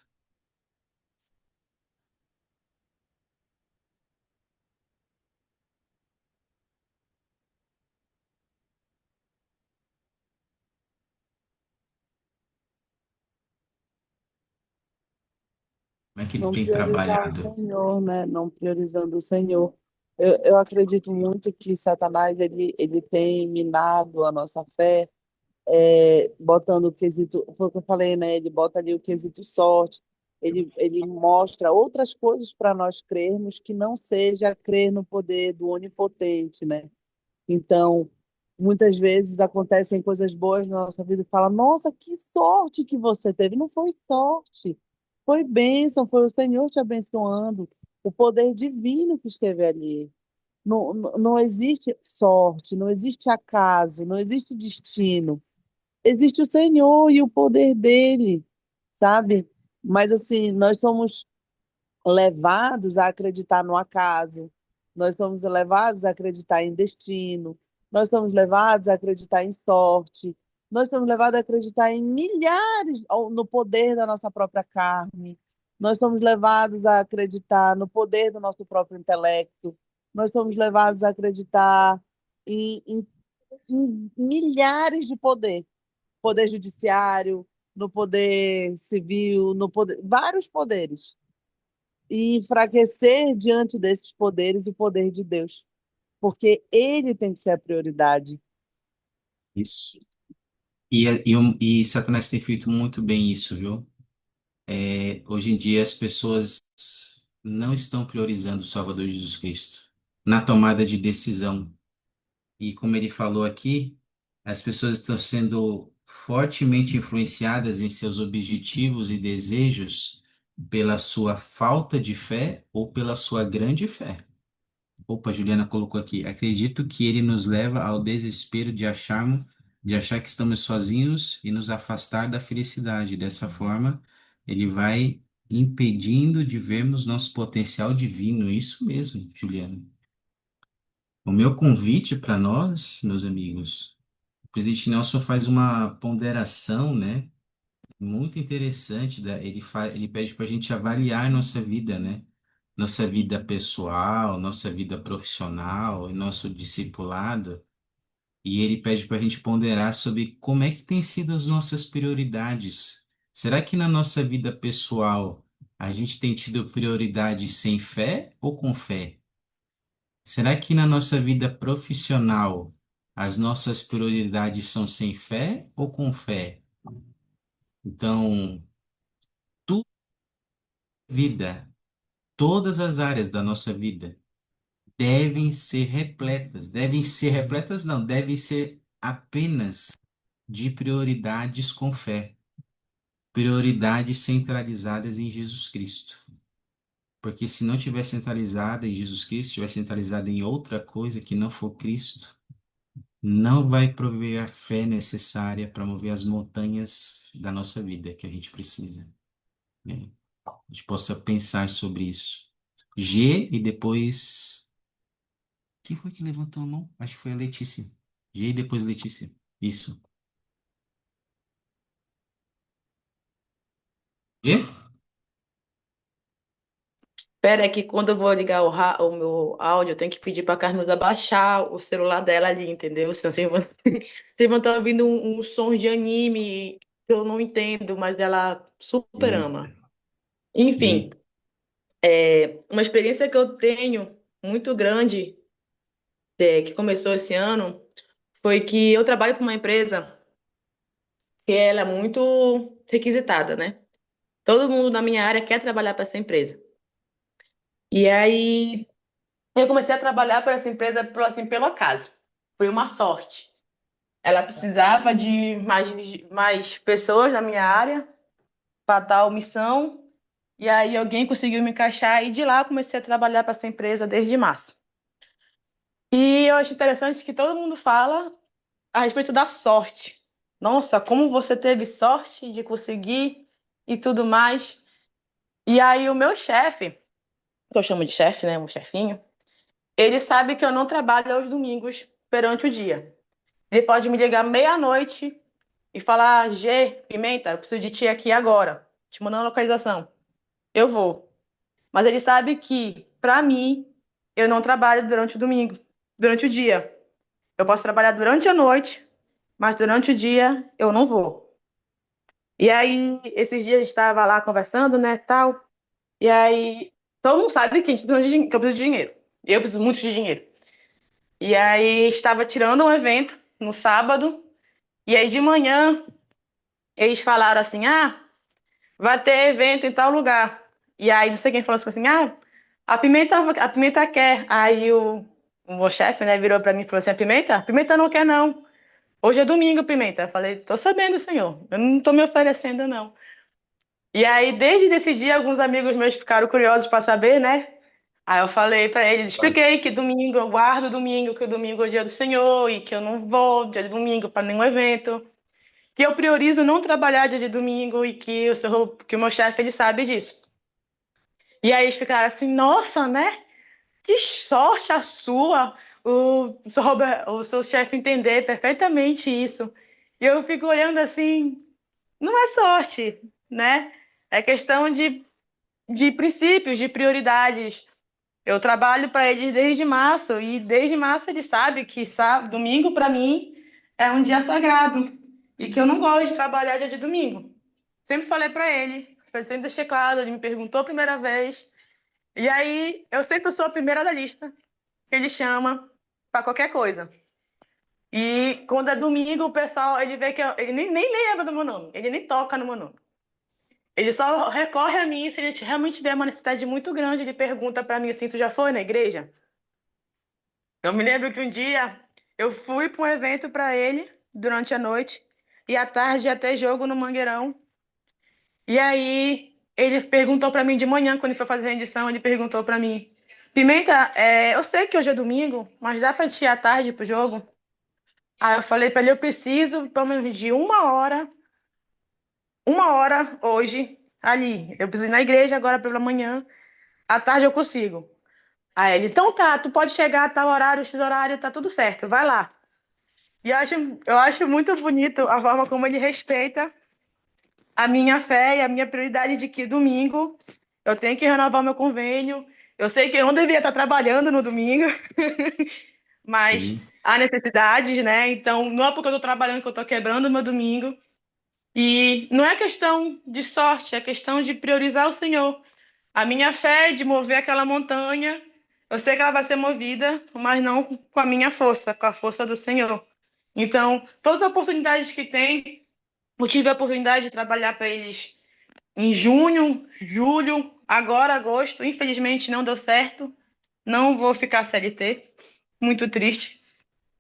Como é que ele Não tem priorizar o trabalhado? Senhor, né? Não priorizando o Senhor. Eu acredito muito que Satanás ele tem minado a nossa fé, botando o quesito, foi o que eu falei, né? Ele bota ali o quesito sorte, ele mostra outras coisas para nós crermos que não seja crer no poder do onipotente, né? Então, muitas vezes acontecem coisas boas na nossa vida e fala, nossa, que sorte que você teve. Não foi sorte, foi bênção, foi o Senhor te abençoando, o poder divino que esteve ali. Não, não existe sorte, não existe acaso, não existe destino. Existe o Senhor e o poder dele, sabe? Mas assim, nós somos levados a acreditar no acaso, nós somos levados a acreditar em destino, nós somos levados a acreditar em sorte, nós somos levados a acreditar em milhares, no poder da nossa própria carne, nós somos levados a acreditar no poder do nosso próprio intelecto, nós somos levados a acreditar em milhares de poder, poder judiciário, no poder civil, no poder, vários poderes e enfraquecer diante desses poderes o poder de Deus, porque ele tem que ser a prioridade. Isso. E Satanás tem feito muito bem isso, viu? Hoje em dia as pessoas não estão priorizando o Salvador Jesus Cristo na tomada de decisão. E como ele falou aqui, as pessoas estão sendo fortemente influenciadas em seus objetivos e desejos pela sua falta de fé ou pela sua grande fé. Opa, Juliana colocou aqui. Acredito que ele nos leva ao desespero de achar que estamos sozinhos e nos afastar da felicidade. Dessa forma, ele vai impedindo de vermos nosso potencial divino. Isso mesmo, Juliana. O meu convite para nós, meus amigos, o presidente Nelson faz uma ponderação, né? Muito interessante. Ele pede para a gente avaliar nossa vida, né? Nossa vida pessoal, nossa vida profissional, e nosso discipulado. E ele pede para a gente ponderar sobre como é que tem sido as nossas prioridades. Será que na nossa vida pessoal a gente tem tido prioridade sem fé ou com fé? Será que na nossa vida profissional as nossas prioridades são sem fé ou com fé? Então, tudo vida, todas as áreas da nossa vida devem ser repletas não, devem ser apenas de prioridades com fé, prioridades centralizadas em Jesus Cristo. Porque se não tiver centralizada em Jesus Cristo, estiver centralizada em outra coisa que não for Cristo, não vai prover a fé necessária para mover as montanhas da nossa vida que a gente precisa, né? A gente possa pensar sobre isso. G e depois. Quem foi que levantou a mão? Acho que foi a Letícia. G e depois Letícia. Isso. G? Espera que quando eu vou ligar o meu áudio, eu tenho que pedir para a Carmen abaixar o celular dela ali, entendeu? Senão vocês vão estar ouvindo um som de anime que eu não entendo, mas ela super Sim. ama. Enfim, Sim. uma experiência que eu tenho muito grande, que começou esse ano, foi que eu trabalho para uma empresa que ela é muito requisitada, né? Todo mundo na minha área quer trabalhar para essa empresa. E aí eu comecei a trabalhar para essa empresa assim, pelo acaso. Foi uma sorte. Ela precisava de mais pessoas na minha área para tal missão. E aí alguém conseguiu me encaixar e de lá eu comecei a trabalhar para essa empresa desde março. E eu acho interessante que todo mundo fala a respeito da sorte. Nossa, como você teve sorte de conseguir e tudo mais. E aí o meu chefe, que eu chamo de chefe, né, um chefinho, ele sabe que eu não trabalho aos domingos perante o dia. Ele pode me ligar meia-noite e falar: G, Pimenta, eu preciso de ti aqui agora, te mandando a localização. Eu vou. Mas ele sabe que, para mim, eu não trabalho durante o domingo, durante o dia. Eu posso trabalhar durante a noite, mas durante o dia eu não vou. E aí, esses dias a gente estava lá conversando, né, tal. E aí, todo mundo sabe que, que eu preciso de dinheiro. Eu preciso muito de dinheiro. E aí, estava tirando um evento no sábado. E aí, de manhã, eles falaram assim: ah, vai ter evento em tal lugar. E aí, não sei quem falou assim: ah, a Pimenta quer. Aí, o meu chefe, né, virou para mim e falou assim: a Pimenta não quer, não. Hoje é domingo, Pimenta. Eu falei: tô sabendo, senhor. Eu não tô me oferecendo, não. E aí, desde esse dia, alguns amigos meus ficaram curiosos para saber, né? Aí eu falei para eles, expliquei que domingo eu guardo domingo, que o domingo é o dia do Senhor e que eu não vou dia de domingo para nenhum evento, que eu priorizo não trabalhar dia de domingo e que o meu chefe ele sabe disso. E aí eles ficaram assim, nossa, né? Que sorte a sua, o seu chefe entender perfeitamente isso. E eu fico olhando assim, não é sorte, né? É questão de princípios, de prioridades. Eu trabalho para eles desde março e desde março eles sabem que domingo para mim é um dia sagrado e que eu não gosto de trabalhar dia de domingo. Sempre falei para ele, sempre deixei claro, ele me perguntou a primeira vez e aí eu sempre sou a primeira da lista que ele chama para qualquer coisa. E quando é domingo o pessoal ele vê que ele nem lembra do meu nome, ele nem toca no meu nome. Ele só recorre a mim se ele realmente tiver uma necessidade muito grande. Ele pergunta para mim assim: tu já foi na igreja? Eu me lembro que um dia eu fui para um evento para ele durante a noite e à tarde ia ter jogo no Mangueirão. E aí ele perguntou para mim de manhã, quando ele foi fazer a rendição, ele perguntou para mim: Pimenta, eu sei que hoje é domingo, mas dá para te ir à tarde pro jogo? Aí eu falei para ele: eu preciso pelo menos de uma hora hoje ali. Eu preciso ir na igreja agora pela manhã, à tarde eu consigo. Aí ele: então tá, tu pode chegar a tal horário, esse horário, tá tudo certo, vai lá. E eu acho muito bonito a forma como ele respeita a minha fé e a minha prioridade de que domingo eu tenho que renovar meu convênio. Eu sei que eu não devia estar trabalhando no domingo, mas Sim. há necessidades, né? Então, não é porque eu estou trabalhando que eu estou quebrando o meu domingo. E não é questão de sorte, é questão de priorizar o Senhor. A minha fé é de mover aquela montanha. Eu sei que ela vai ser movida, mas não com a minha força, com a força do Senhor. Então, todas as oportunidades que tem, eu tive a oportunidade de trabalhar para eles em junho, julho, agora agosto. Infelizmente não deu certo. Não vou ficar CLT. Muito triste.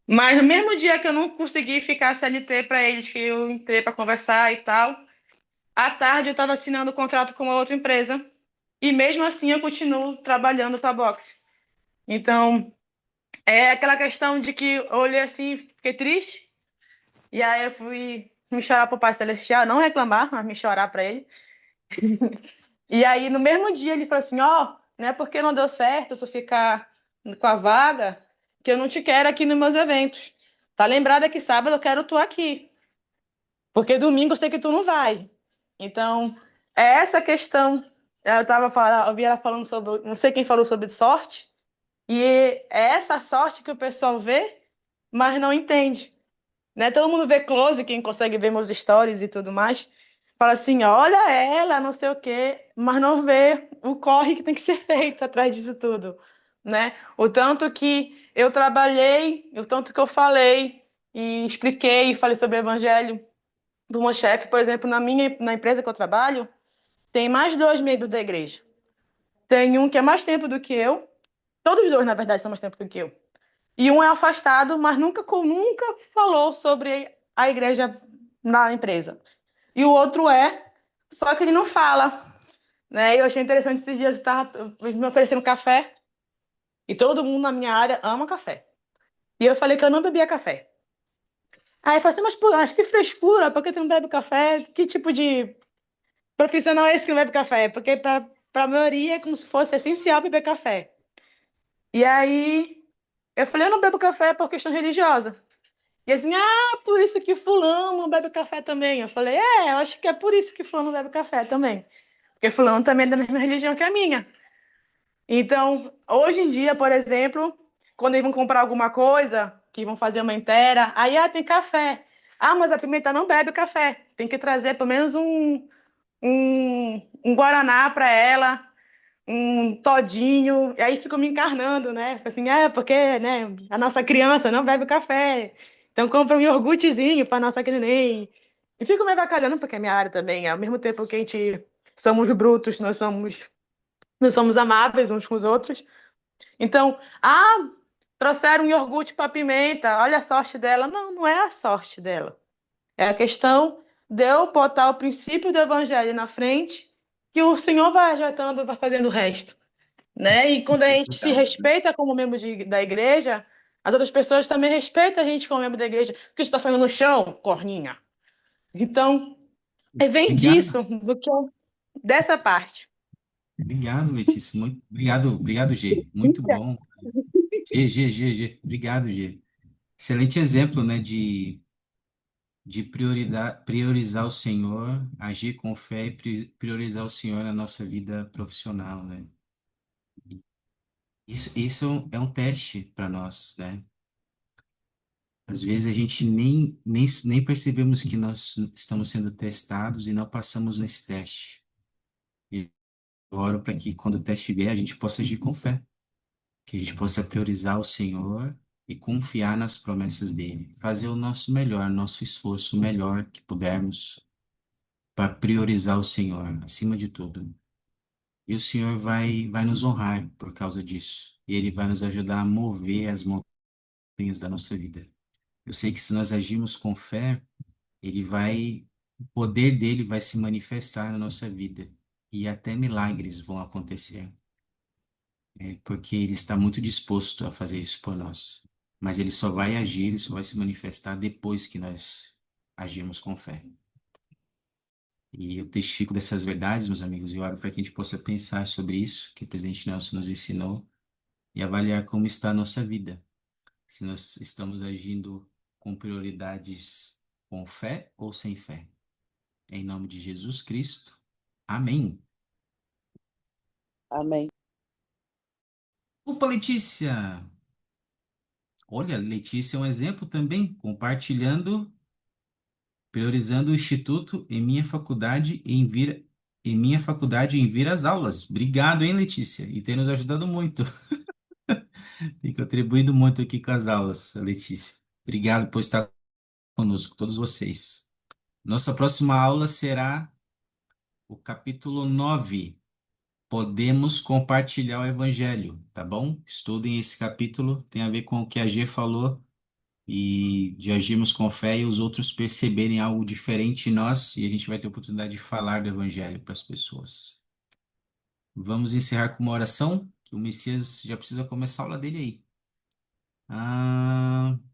Mas no mesmo dia que eu não consegui ficar CLT para eles, que eu entrei para conversar e tal, à tarde eu estava assinando o contrato com uma outra empresa. E mesmo assim eu continuo trabalhando para a Boxe. Então, é aquela questão de que eu olhei assim, fiquei triste. E aí eu fui me chorar pro Pai Celestial, não reclamar, mas me chorar para ele. E aí no mesmo dia ele falou assim: ó, não é porque não deu certo tu ficar com a vaga que eu não te quero aqui nos meus eventos. Tá lembrada que sábado eu quero tu aqui, porque domingo eu sei que tu não vai. Então, é essa questão. Eu vi ela falando sobre, não sei quem falou sobre sorte, e é essa sorte que o pessoal vê, mas não entende. Né? Todo mundo vê close, quem consegue ver meus stories e tudo mais, fala assim, olha ela, não sei o quê, mas não vê o corre que tem que ser feito atrás disso tudo, né? O tanto que eu trabalhei, o tanto que eu falei e expliquei e falei sobre o evangelho do meu chefe, por exemplo, na empresa que eu trabalho, tem mais dois membros da igreja. Tem um que é mais tempo do que eu, todos os dois, na verdade, são mais tempo do que eu. E um é afastado, mas nunca falou sobre a igreja na empresa. E o outro só que ele não fala. Né? Eu achei interessante esses dias, eu estava me oferecendo café, e todo mundo na minha área ama café. E eu falei que eu não bebia café. Aí eu falei assim, mas pô, acho que frescura, por que tu não bebe café? Que tipo de profissional é esse que não bebe café? Porque para a maioria é como se fosse essencial beber café. E aí eu falei, eu não bebo café por questão religiosa. E assim, por isso que fulano não bebe café também. Eu falei, eu acho que é por isso que fulano não bebe café também. Porque fulano também é da mesma religião que a minha. Então, hoje em dia, por exemplo, quando eles vão comprar alguma coisa, que vão fazer uma inteira, aí, tem café. Mas a Pimenta não bebe café. Tem que trazer pelo menos um Guaraná para ela, um todinho. E aí ficam me encarnando, né? Assim, porque, né, a nossa criança não bebe café. Então compra um iogurtezinho para nossa neném. E fico me avacalhando, porque é minha área também. Ao mesmo tempo que a gente somos brutos, nós somos amáveis uns com os outros. Então, trouxeram um iogurte para Pimenta, olha a sorte dela. Não, não é a sorte dela. É a questão de eu botar o princípio do evangelho na frente, que o Senhor vai ajeitando, vai fazendo o resto. Né? E quando a gente se respeita como membro da igreja, as outras pessoas também respeitam a gente como membro da igreja. O que você está fazendo no chão, corninha? Então, vem Obrigado, disso, dessa parte. obrigado, Letícia. Muito obrigado, obrigado, G. Muito bom. G, G, G, G. Obrigado, G. Excelente exemplo, né, de priorizar o Senhor, agir com fé e priorizar o Senhor na nossa vida profissional, né? Isso é um teste para nós, né? Às vezes a gente nem percebemos que nós estamos sendo testados e não passamos nesse teste. E eu oro para que quando o teste vier, a gente possa agir com fé, que a gente possa priorizar o Senhor e confiar nas promessas dele, fazer o nosso melhor, nosso esforço melhor que pudermos para priorizar o Senhor acima de tudo. E o Senhor vai nos honrar por causa disso. E ele vai nos ajudar a mover as montanhas da nossa vida. Eu sei que se nós agirmos com fé, o poder dele vai se manifestar na nossa vida. E até milagres vão acontecer. Porque ele está muito disposto a fazer isso por nós. Mas ele só vai agir, ele só vai se manifestar depois que nós agirmos com fé. E eu testifico dessas verdades, meus amigos, e oro para que a gente possa pensar sobre isso que o presidente Nelson nos ensinou e avaliar como está a nossa vida. Se nós estamos agindo com prioridades com fé ou sem fé. Em nome de Jesus Cristo. Amém. Amém. Opa, Letícia! Olha, Letícia é um exemplo também, priorizando o Instituto em minha faculdade em vir às aulas. Obrigado, hein, Letícia? E tem nos ajudado muito. Tem contribuído muito aqui com as aulas, Letícia. Obrigado por estar conosco, todos vocês. Nossa próxima aula será o capítulo 9. Podemos compartilhar o evangelho, tá bom? Estudem esse capítulo, tem a ver com o que a G falou e de agirmos com fé e os outros perceberem algo diferente em nós e a gente vai ter a oportunidade de falar do Evangelho para as pessoas. Vamos encerrar com uma oração, que o Messias já precisa começar a aula dele aí. Ah,